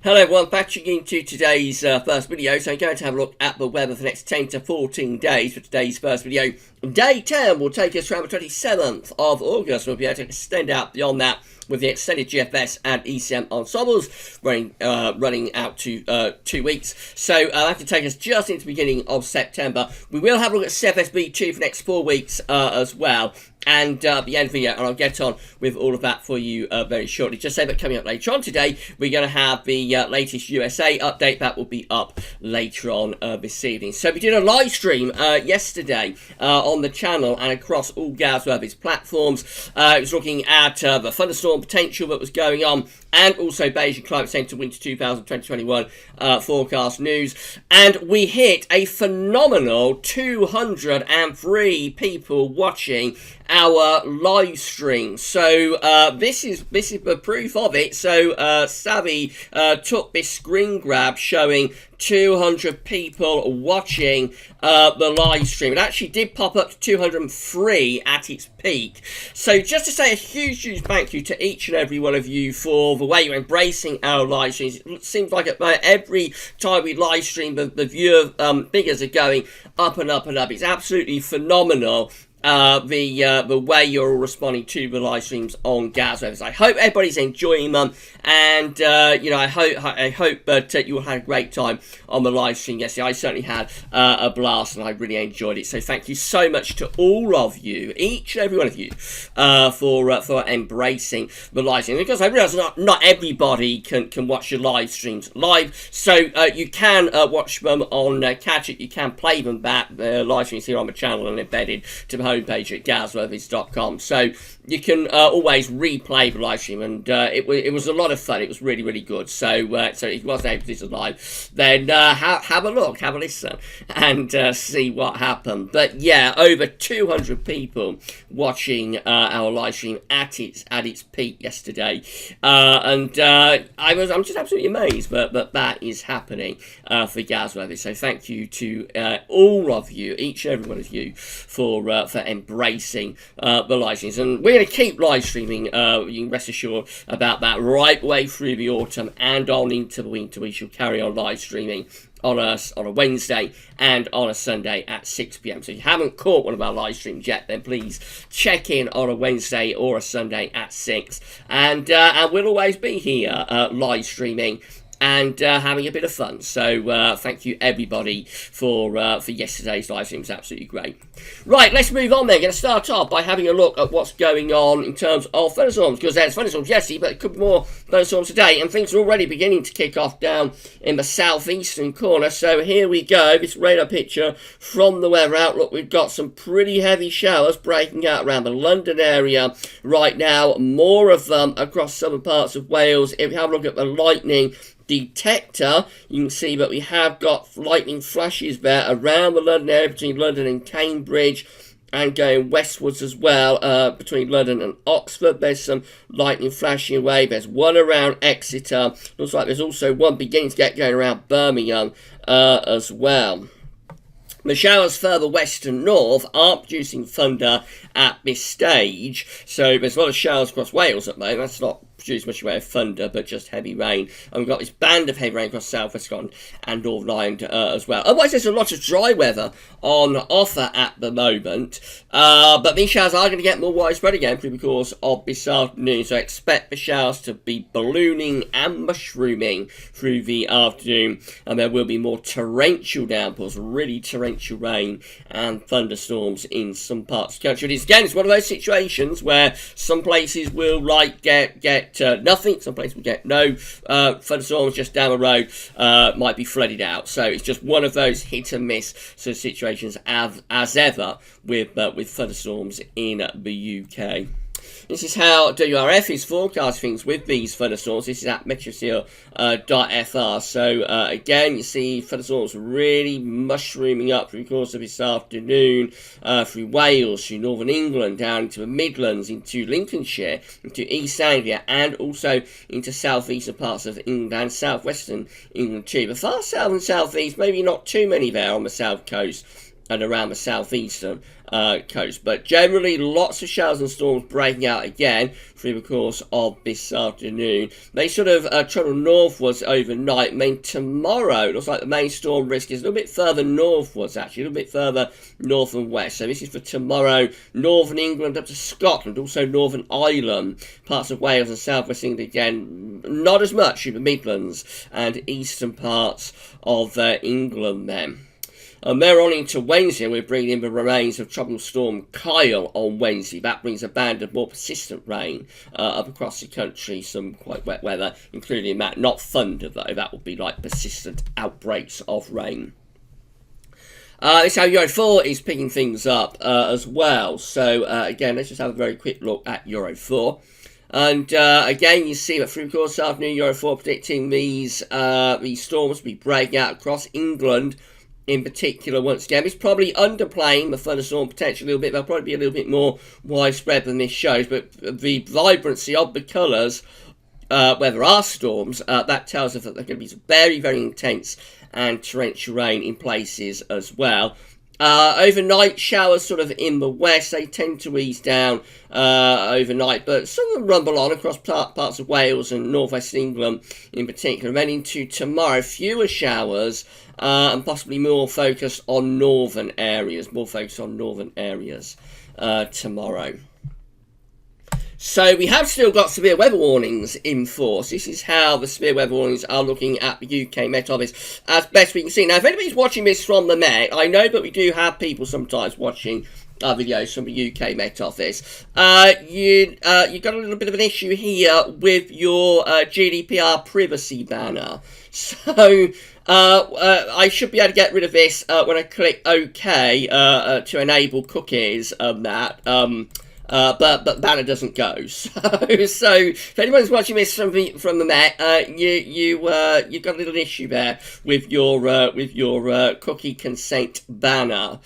Hello everyone, back into today's first video. So I'm going to have a look at the weather for the next 10 to 14 days for today's first video. Day 10 will take us around the 27th of August. We'll be able to extend out beyond that with the extended GFS and ECM ensembles running out to 2 weeks. So that'll have to take us just into the beginning of September. We will have a look at CFSB2 for the next 4 weeks as well. And the end video, and I'll get on with all of that for you very shortly. Just say that coming up later on today, we're going to have the latest USA update. That will be up later on this evening. So we did a live stream yesterday on the channel and across all GavsWeatherVids platforms. It was looking at the thunderstorm potential that was going on, and also Beijing Climate Centre Winter 2021 forecast news. And we hit a phenomenal 203 people watching our live stream. So this is the proof of it. So Savvy took this screen grab showing 200 people watching the live stream. It actually did pop up to 203 at its peak. So just to say a huge thank you to each and every one of you for the way you're embracing our live streams. It seems like every time we live stream, the viewer figures are going up and up and up. It's absolutely phenomenal. The way you're all responding to the live streams on GavsWeatherVids. I hope everybody's enjoying them, and I hope that you all had a great time on the live stream yesterday. I certainly had a blast, and I really enjoyed it. So thank you so much to all of you, each and every one of you, for embracing the live stream. Because I realise not everybody can watch your live streams live, so you can watch them on Catch It. You can play them back. The live streams here on the channel and embedded to the homepage at GavsWeatherVids.com, so you can always replay the live stream, and it was a lot of fun. It was really good. So if you wasn't able to do this live, then have a look, have a listen, and see what happened. But yeah, over 200 people watching our live stream at its peak yesterday, and I'm just absolutely amazed that is happening for GavsWeatherVids. So thank you to all of you, each and every one of you, for embracing the live streams. And we're going to keep live streaming, you can rest assured about that, right way through the autumn and on into the winter. We shall carry on live streaming on a Wednesday and on a Sunday at 6 p.m. So if you haven't caught one of our live streams yet, then please check in on a Wednesday or a Sunday at 6, and we'll always be here live streaming and having a bit of fun. So thank you everybody for yesterday's live stream. It was absolutely great. Right, let's move on then. Going to start off by having a look at what's going on in terms of thunderstorms, because there's thunderstorms yesterday, but it could be more thunderstorms today, and things are already beginning to kick off down in the southeastern corner. So here we go, this radar picture from the Weather Outlook. We've got some pretty heavy showers breaking out around the London area right now, more of them across southern parts of Wales. If we have a look at the lightning detector, you can see that we have got lightning flashes there around the London area, between London and Cambridge, and going westwards as well, between London and Oxford. There's some lightning flashing away. There's one around Exeter. Looks like there's also one beginning to get going around Birmingham as well. The showers further west and north aren't producing thunder at this stage, so there's a lot of showers across Wales at the moment. That's not produced much in the way of thunder, but just heavy rain. And we've got this band of heavy rain across South West Scotland and Northern Ireland as well. Otherwise, there's a lot of dry weather on offer at the moment, but these showers are going to get more widespread again through the course of this afternoon, so expect the showers to be ballooning and mushrooming through the afternoon, and there will be more torrential downpours, really torrential rain and thunderstorms in some parts of the country. It's one of those situations where some places will get nothing, some places will get no thunderstorms. Just down the road might be flooded out. So it's just one of those hit and miss sort of situations as ever with thunderstorms in the UK. This is how WRF is forecasting things with these thunderstorms. This is at metrosphere.fr. So again, you see thunderstorms really mushrooming up through the course of this afternoon, through Wales, through Northern England, down into the Midlands, into Lincolnshire, into East Anglia, and also into southeastern parts of England and southwestern England too. But far south and southeast, maybe not too many there on the south coast and around the southeastern coast. But generally, lots of showers and storms breaking out again through the course of this afternoon. They sort of travel northwards overnight. I mean, tomorrow, it looks like the main storm risk is a little bit further northwards, actually, a little bit further north and west. So this is for tomorrow, northern England up to Scotland, also Northern Ireland, parts of Wales and southwest England again. Not as much in the Midlands and eastern parts of England then. They're on into Wednesday. We're bringing in the remains of Tropical Storm Kyle on Wednesday. That brings a band of more persistent rain up across the country. Some quite wet weather, including that. Not thunder, though. That would be like persistent outbreaks of rain. This is how Euro 4 is picking things up as well. So, again, let's just have a very quick look at Euro 4. And again, you see that through the course of the afternoon, Euro 4 predicting these storms to be breaking out across England. In particular, once again, it's probably underplaying the thunderstorm potential a little bit. They'll probably be a little bit more widespread than this shows, but the vibrancy of the colours, where there are storms, that tells us that they're going to be very, very intense and torrential rain in places as well. Overnight showers sort of in the west, they tend to ease down overnight, but some of them rumble on across parts of Wales and northwest England in particular. Then into tomorrow, fewer showers and possibly more focus on northern areas, tomorrow. So we have still got severe weather warnings in force. This is how the severe weather warnings are looking at the UK Met Office as best we can see. Now, if anybody's watching this from the Met, I know that we do have people sometimes watching videos from the UK Met Office. You got a little bit of an issue here with your GDPR privacy banner. So I should be able to get rid of this when I click OK to enable cookies and that. But the banner doesn't go. So if anyone's watching this from the Met, you've got a little issue there with your cookie consent banner.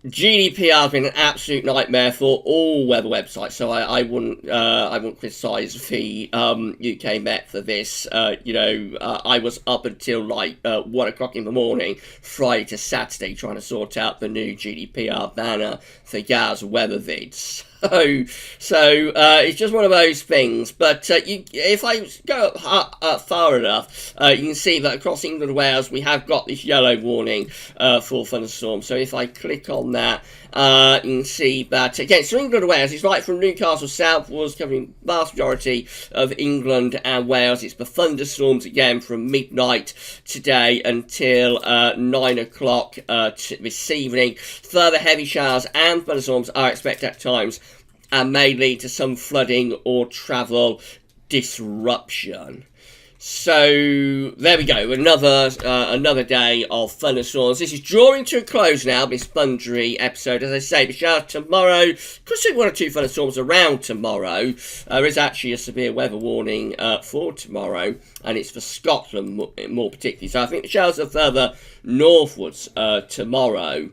GDPR has been an absolute nightmare for all weather websites, so I wouldn't criticise the UK Met for this. I was up until like 1 o'clock in the morning, Friday to Saturday, trying to sort out the new GDPR banner for GavsWeatherVids. So it's just one of those things. But if I go far enough, you can see that across England and Wales we have got this yellow warning for thunderstorms. So if I click on that, you can see that again, so England and Wales is right from Newcastle southwards, covering the vast majority of England and Wales. It's the thunderstorms again from midnight today until 9 o'clock this evening. Further heavy showers and thunderstorms are expected at times, and may lead to some flooding or travel disruption. So there we go, another day of thunderstorms. This is drawing to a close now, this thundery episode. As I say, the showers tomorrow, could see 1 or 2 thunderstorms around tomorrow. There is actually a severe weather warning for tomorrow, and it's for Scotland more particularly. So I think the showers are further northwards tomorrow.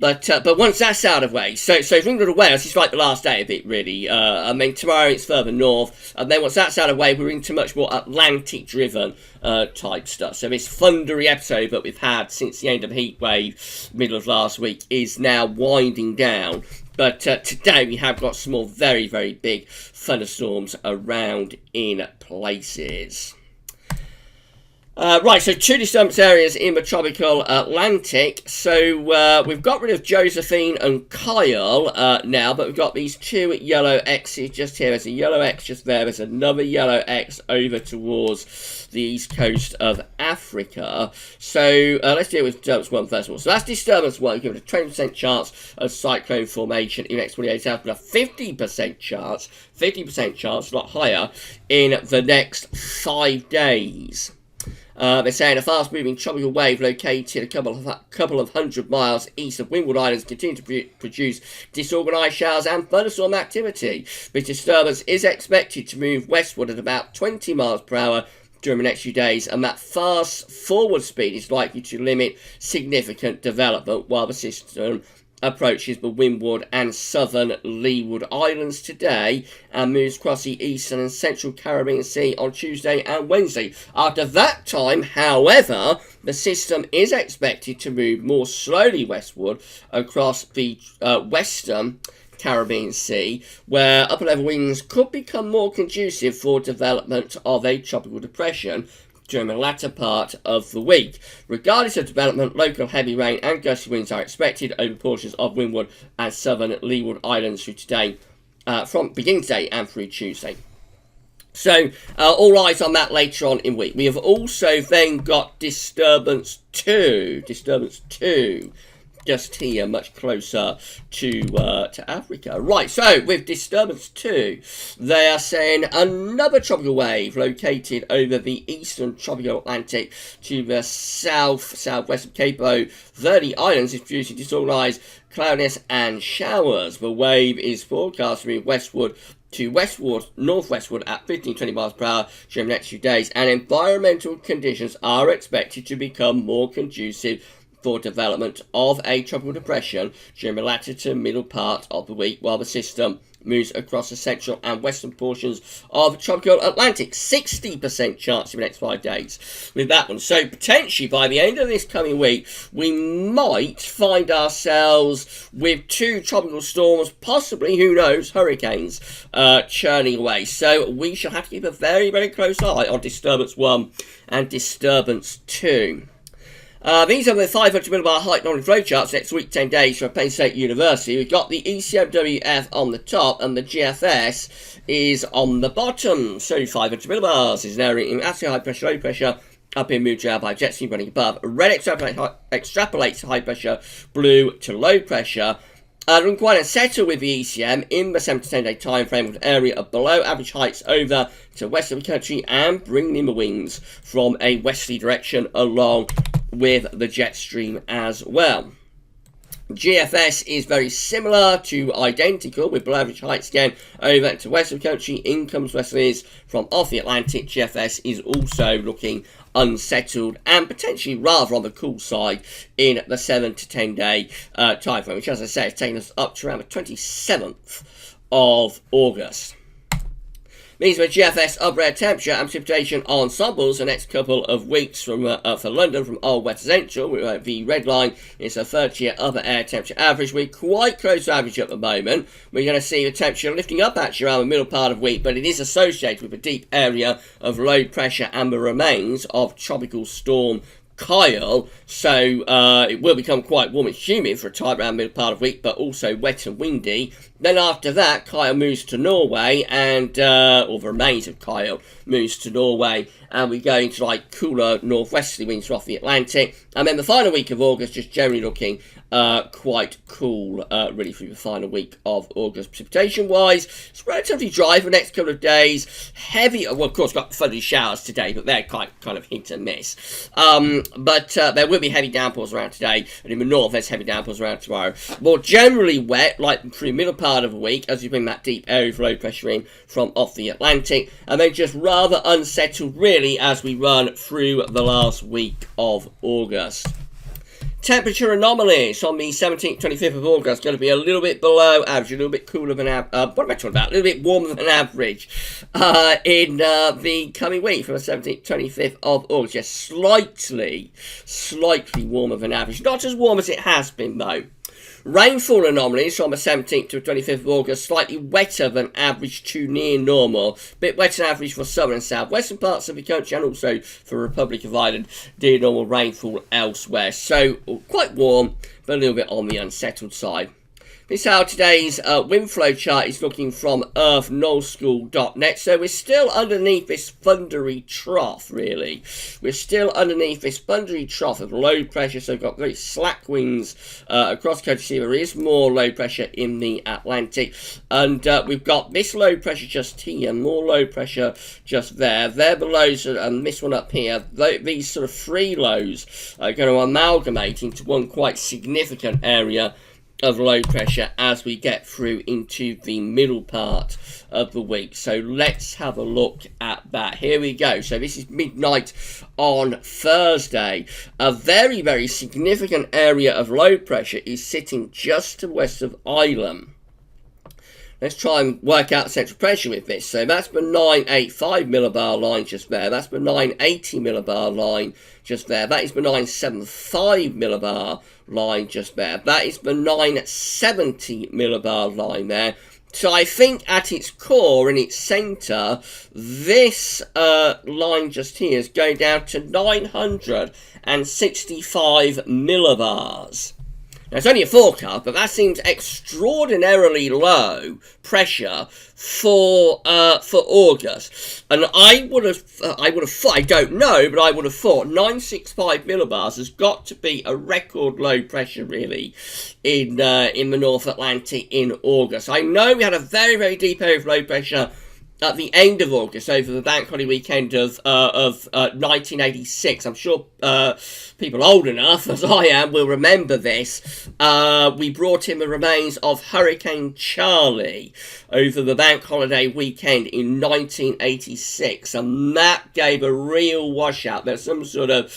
But once that's out of the way, so for England and Wales, it's like the last day of it, really. Tomorrow it's further north, and then once that's out of the way, we're into much more Atlantic-driven type stuff. So this thundery episode that we've had since the end of Heatwave, middle of last week, is now winding down. But today we have got some more very, very big thunderstorms around in places. Right, so 2 disturbance areas in the tropical Atlantic. So we've got rid of Josephine and Kyle now, but we've got these 2 yellow X's just here. There's a yellow X just there. There's another yellow X over towards the east coast of Africa. So let's deal with disturbance 1 first of all. So that's disturbance 1, given a 20% chance of cyclone formation in the next 48 hours, but a 50% chance, a lot higher, in the next 5 days. They're saying a fast-moving tropical wave located a couple of 100 miles east of Windward Islands continues to produce disorganised showers and thunderstorm activity. The disturbance is expected to move westward at about 20 miles per hour during the next few days, and that fast forward speed is likely to limit significant development while the system approaches the Windward and southern Leeward Islands today and moves across the eastern and central Caribbean Sea on Tuesday and Wednesday. After that time, however, the system is expected to move more slowly westward across the western Caribbean Sea, where upper level winds could become more conducive for development of a tropical depression during the latter part of the week. Regardless of development, local heavy rain and gusty winds are expected over portions of Windward and southern Leeward Islands through today, from beginning today and through Tuesday. So, all eyes on that later on in the week. We have also then got Disturbance 2, just here, much closer to Africa. Right, so with Disturbance 2, they are saying another tropical wave located over the eastern tropical Atlantic to the southwest of Cape Verde Islands is producing disorganized cloudiness and showers. The wave is forecast to move westward to northwestward at 15-20 miles per hour during the next few days, and environmental conditions are expected to become more conducive for development of a tropical depression during the latter to middle part of the week, while the system moves across the central and western portions of the tropical Atlantic. 60% chance in the next 5 days with that one. So potentially by the end of this coming week, we might find ourselves with 2 tropical storms, possibly, who knows, hurricanes churning away. So we shall have to keep a very, very close eye on Disturbance 1 and Disturbance 2. These are the 500 millibar height northern flow charts next week, 10 days from Penn State University. We've got the ECMWF on the top and the GFS is on the bottom. So 500 millibars is an area in acid high pressure, low pressure, up in mood by jet stream running above. Red extrapolates high pressure, blue to low pressure. Quite unsettled with the ECM in the 7 to 10 day time frame with an area of below average heights over to west of the country and bringing in the winds from a westerly direction along with the jet stream as well. GFS is very similar to identical with below average heights again over to west of the country. In comes westerlies from off the Atlantic. GFS is also looking unsettled and potentially rather on the cool side in the 7 to 10 day time frame, which, as I say, is taking us up to around the 27th of August. These were GFS upper air temperature and precipitation ensembles the next couple of weeks from for London from Old West Central. The red line is a 30-year upper air temperature average. We're quite close to average at the moment. We're going to see the temperature lifting up actually around the middle part of the week, but it is associated with a deep area of low pressure and the remains of tropical storm Kyle, so it will become quite warm and humid for a time around the middle part of the week, but also wet and windy. Then after that, Kyle moves to Norway, and or the remains of Kyle moves to Norway, and we go into like cooler northwesterly winds off the Atlantic. And then the final week of August, just generally looking quite cool, really, through the final week of August. Precipitation-wise, it's relatively dry for the next couple of days. Heavy, well, of course, got thundery showers today, but they're kind of hit and miss. But there will be heavy downpours around today, and in the north, there's heavy downpours around tomorrow. More generally wet, like through the middle part of the week, as you bring that deep area of low pressure in from off the Atlantic, and then just rather unsettled, really, as we run through the last week of August. Temperature anomalies on the 17th, 25th of August, going to be a little bit below average, a little bit cooler than average, what am I talking about? A little bit warmer than average in the coming week from the 17th, 25th of August. Just slightly warmer than average. Not as warm as it has been, though. Rainfall anomalies from the 17th to 25th of August, slightly wetter than average to near normal. Bit wetter than average for southern and southwestern parts of the country, and also for the Republic of Ireland, near normal rainfall elsewhere. So quite warm, but a little bit on the unsettled side. This is how today's wind flow chart is looking from earthnullschool.net. So we're still underneath this thundery trough, really. We're still underneath this thundery trough of low pressure. So we've got very slack winds across country. See, there is more low pressure in the Atlantic. And we've got this low pressure just here, more low pressure just there. They're the lows, and this one up here. These sort of three lows are going to amalgamate into one quite significant area of low pressure as we get through into the middle part of the week. So let's have a look at that. Here we go. So this is midnight on Thursday. A very, very significant area of low pressure is sitting just to the west of Ireland. Let's try and work out central pressure with this. So that's the 985 millibar line just there. That's the 980 millibar line just there. That is the 975 millibar line just there. That is the 970 millibar line there. So I think at its core, in its centre, this line just here is going down to 965 millibars. Now, it's only a forecast, but that seems extraordinarily low pressure for August. And I would have thought, I don't know, but I would have thought 965 millibars has got to be a record low pressure, really, in the North Atlantic in August. I know we had a very, very deep area of low pressure at the end of August, over the bank holiday weekend of 1986. I'm sure people old enough, as I am, will remember this. We brought in the remains of Hurricane Charlie over the bank holiday weekend in 1986, and that gave a real washout. There's some sort of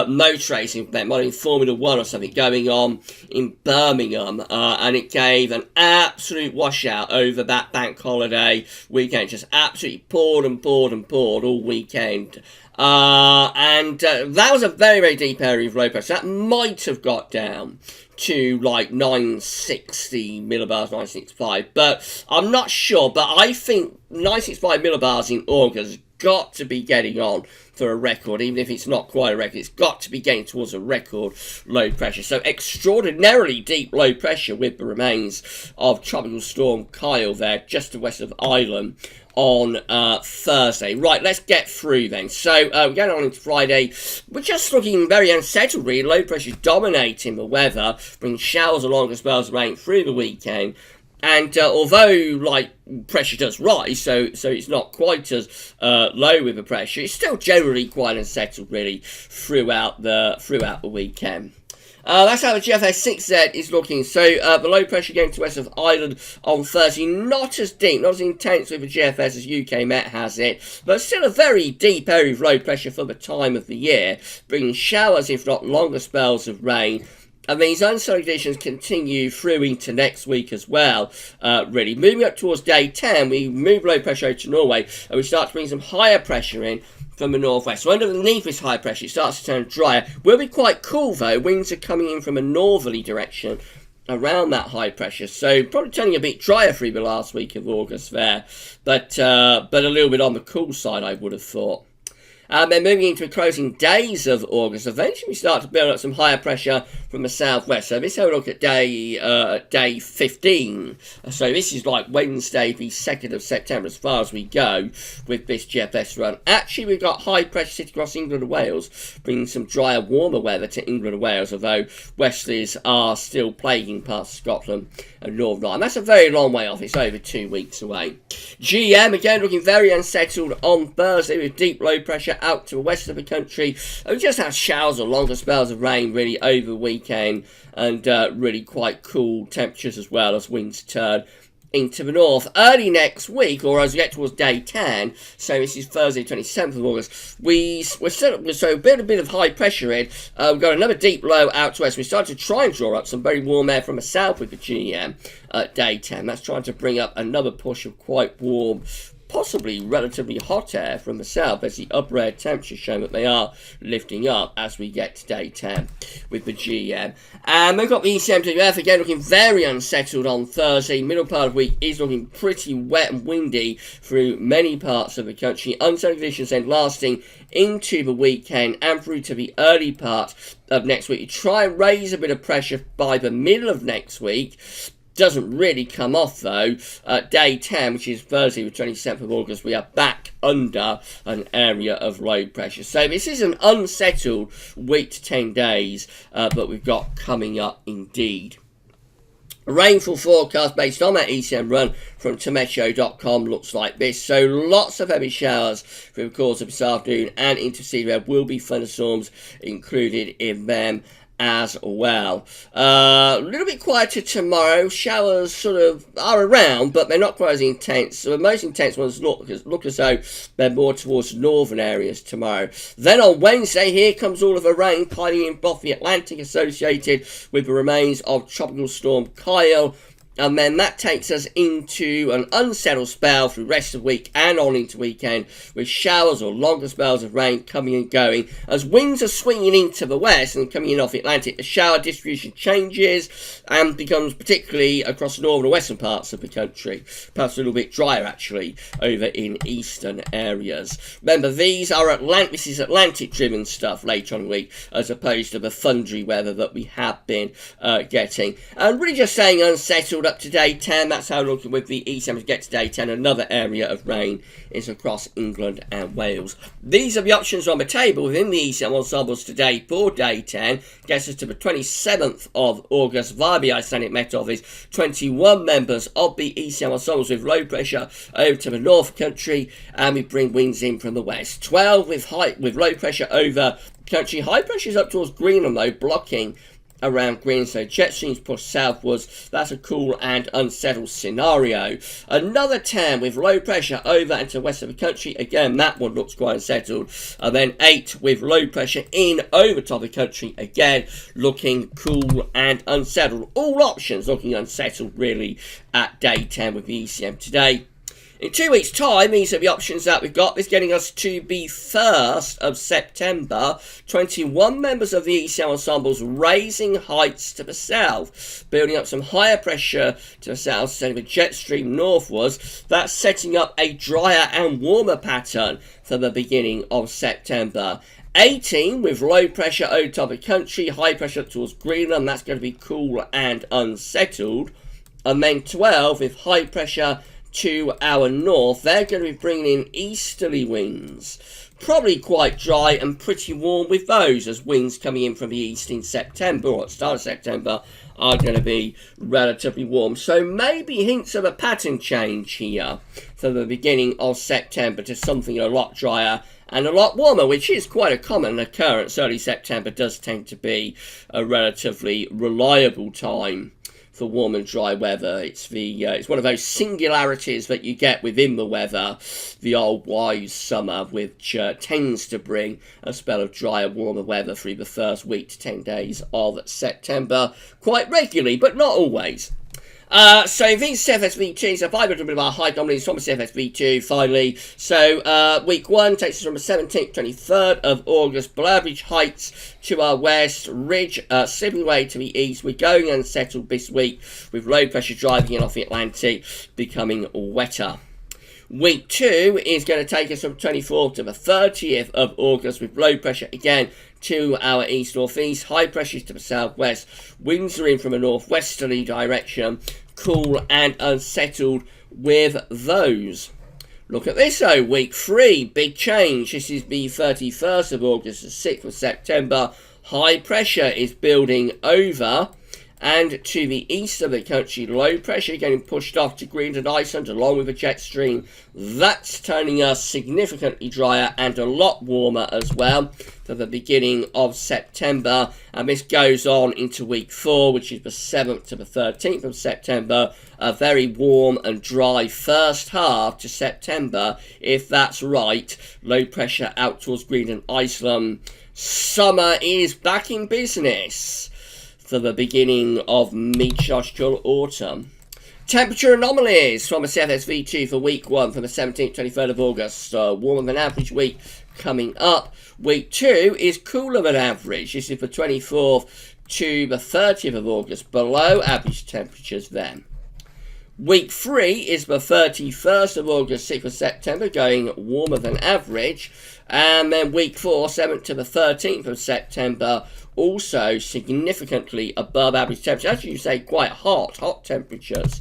motor racing event, might have been Formula 1 or something, going on in Birmingham, and it gave an absolute washout over that bank holiday weekend. Just absolutely poured and poured and poured all weekend. And that was a very, very deep area of low pressure. That might have got down to like 960 millibars, 965, but I'm not sure. But I think 965 millibars in August got to be getting on for a record, even if it's not quite a record. It's got to be getting towards a record low pressure. So extraordinarily deep low pressure with the remains of Tropical Storm Kyle there, just to the west of Ireland on Thursday. Right, let's get through then. So we're going on into Friday. We're just looking very unsettled, really. Low pressure dominating the weather, bringing showers along as well as rain through the weekend. And although, like, pressure does rise, so it's not quite as low with the pressure, it's still generally quite unsettled, really, throughout the weekend. That's how the GFS 6Z is looking. So the low pressure going to west of Ireland on Thursday, not as deep, not as intense with the GFS as UK Met has it, but still a very deep area of low pressure for the time of the year, bringing showers, if not longer spells of rain. And these unsettled conditions continue through into next week as well, really. Moving up towards day 10, we move low pressure over to Norway, and we start to bring some higher pressure in from the northwest. So underneath this high pressure, it starts to turn drier. Will be quite cool, though. Winds are coming in from a northerly direction around that high pressure, so probably turning a bit drier through the last week of August there, but a little bit on the cool side, I would have thought. Then moving into the closing days of August, eventually we start to build up some higher pressure from the southwest. So let's have a look at day 15. So this is like Wednesday, the 2nd of September, as far as we go with this GFS run. Actually, we've got high pressure sitting across England and Wales, bringing some drier, warmer weather to England and Wales, although westerlies are still plaguing parts of Scotland and Northern Ireland. That's a very long way off. It's over 2 weeks away. GM, again, looking very unsettled on Thursday with deep low pressure out to the west of the country. We just had showers or longer spells of rain really over the weekend, and really quite cool temperatures as well as winds turn into the north. Early next week, or as we get towards day 10, so this is Thursday 27th of August, we're a bit of high pressure in. We've got another deep low out to west. We start to try and draw up some very warm air from the south with the GM at day 10. That's trying to bring up another push of quite warm, possibly relatively hot air from the south, as the upper air temperatures show that they are lifting up as we get to day 10 with the GM. And we've got the ECMWF again looking very unsettled on Thursday. Middle part of the week is looking pretty wet and windy through many parts of the country. Unsettled conditions then lasting into the weekend and through to the early part of next week. You try and raise a bit of pressure by the middle of next week. Doesn't really come off though. Day 10, which is Thursday the 27th of August, we are back under an area of low pressure. So this is an unsettled week to 10 days that we've got coming up indeed. A rainfall forecast based on that ECM run from Tometeo.com looks like this. So lots of heavy showers through the course of this afternoon and into Sea. There will be thunderstorms included in them as well. A little bit quieter tomorrow. Showers sort of are around, but they're not quite as intense. So the most intense ones look as though they're more towards northern areas tomorrow. Then on Wednesday, here comes all of the rain piling in off the Atlantic associated with the remains of Tropical Storm Kyle. And then that takes us into an unsettled spell through the rest of the week and on into weekend, with showers or longer spells of rain coming and going. As winds are swinging into the west and coming in off the Atlantic, the shower distribution changes and becomes particularly across the northern and western parts of the country. Perhaps a little bit drier actually over in eastern areas. Remember, this is Atlantic-driven stuff later on in the week, as opposed to the thundery weather that we have been getting. And really just saying unsettled up to day 10. That's how we're looking with the ECM to get to day 10. Another area of rain is across England and Wales. These are the options on the table within the ECM ensembles today for day 10. Gets us to the 27th of August via the Icelandic Met Office. 21 members of the ECM ensembles with low pressure over to the North Country, and we bring winds in from the west. 12 with low pressure over country. High pressure is up towards Greenland though, blocking around Green, so jet streams push southwards. That's a cool and unsettled scenario. Another 10 with low pressure over and to the west of the country. Again, that one looks quite unsettled. And then 8 with low pressure in over top of the country. Again, looking cool and unsettled. All options looking unsettled really at day 10 with the ECM today. In 2 weeks' time, these are the options that we've got. This is getting us to the 1st of September. 21 members of the ECM ensembles raising heights to the south, building up some higher pressure to the south, sending a jet stream northwards. That's setting up a drier and warmer pattern for the beginning of September. 18 with low pressure over top of the country, high pressure towards Greenland. That's going to be cool and unsettled. And then 12 with high pressure to our north. They're going to be bringing in easterly winds. Probably quite dry and pretty warm with those, as winds coming in from the east in September, or at the start of September, are going to be relatively warm. So maybe hints of a pattern change here for the beginning of September to something a lot drier and a lot warmer, which is quite a common occurrence. Early September does tend to be a relatively reliable time for warm and dry weather. It's one of those singularities that you get within the weather, the old wise summer, which tends to bring a spell of drier, warmer weather through the first week to 10 days of September, quite regularly, but not always. So these CFSV2, so 500 of our high dominance from CFSV2 finally. So week 1 takes us from the 17th, 23rd of August, below average heights to our west, ridge slipping away to the east. We're going unsettled this week with low pressure driving in off the Atlantic, becoming wetter. Week 2 is going to take us from 24th to the 30th of August with low pressure again to our east-northeast, high pressures to the southwest, winds are in from a northwesterly direction, cool and unsettled with those. Look at this though, week 3, big change. This is the 31st of August, the 6th of September. High pressure is building over and to the east of the country, low pressure getting pushed off to Greenland, Iceland, along with a jet stream. That's turning us significantly drier and a lot warmer as well for the beginning of September. And this goes on into week 4, which is the 7th to the 13th of September. A very warm and dry first half to September, if that's right. Low pressure out towards Greenland, Iceland. Summer is back in business for the beginning of meteorological autumn. Temperature anomalies from a CFSV2 for week 1 from the 17th, 23rd of August. Warmer than average week coming up. Week 2 is cooler than average. This is the 24th to the 30th of August. Below average temperatures then. Week 3 is the 31st of August, 6th of September, going warmer than average. And then week 4, 7th to the 13th of September, also significantly above average temperature. As you say, quite hot temperatures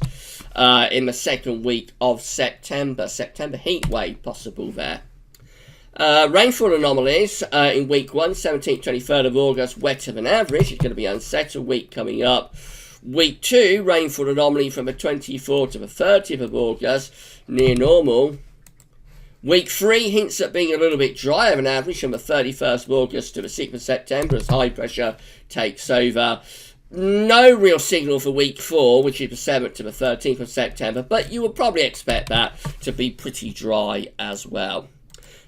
in the second week of September. September heat wave possible there. Rainfall anomalies in week 1, 17th, 23rd of August, wetter than average. It's going to be unsettled week coming up. Week 2, rainfall anomaly from the 24th to the 30th of August, near normal. Week 3 hints at being a little bit drier on average from the 31st of August to the 6th of September as high pressure takes over. No real signal for week 4, which is the 7th to the 13th of September, but you would probably expect that to be pretty dry as well.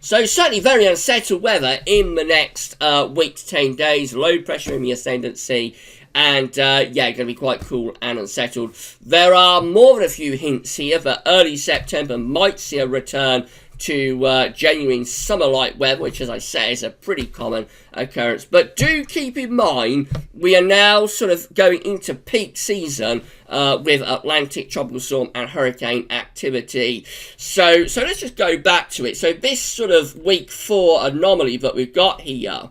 So certainly very unsettled weather in the next week to 10 days. Low pressure in the ascendancy. And, yeah, going to be quite cool and unsettled. There are more than a few hints here that early September might see a return to genuine summer-like weather, which, as I say, is a pretty common occurrence. But do keep in mind, we are now sort of going into peak season with Atlantic tropical storm and hurricane activity. So let's just go back to it. So this sort of week 4 anomaly that we've got here,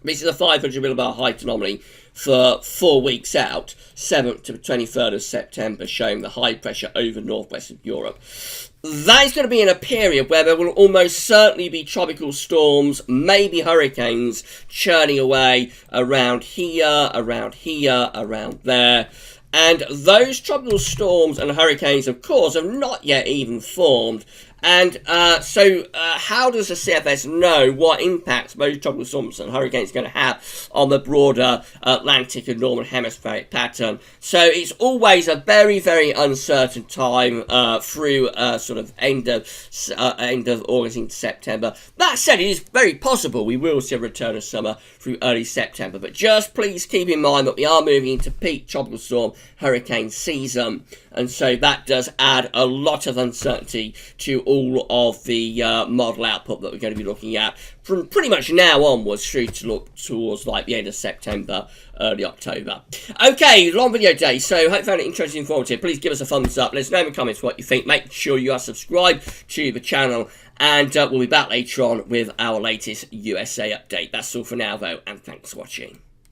this is a 500 millibar height anomaly for 4 weeks out, 7th to the 23rd of September, showing the high pressure over northwest of Europe. That is going to be in a period where there will almost certainly be tropical storms, maybe hurricanes, churning away around here, around there. And those tropical storms and hurricanes, of course, have not yet even formed. And so how does the CFS know what impacts those tropical storms and hurricanes are going to have on the broader Atlantic and Northern Hemispheric pattern? So it's always a very, very uncertain time through sort of end of August into September. That said, it is very possible we will see a return of summer through early September. But just please keep in mind that we are moving into peak tropical storm hurricane season. And so that does add a lot of uncertainty to all of the model output that we're going to be looking at from pretty much now onwards through to look towards like the end of September, early October. Okay, long video day, so hope you found it interesting and informative. Please give us a thumbs up. Let us know in the comments what you think. Make sure you are subscribed to the channel, and we'll be back later on with our latest USA update. That's all for now, though, and thanks for watching.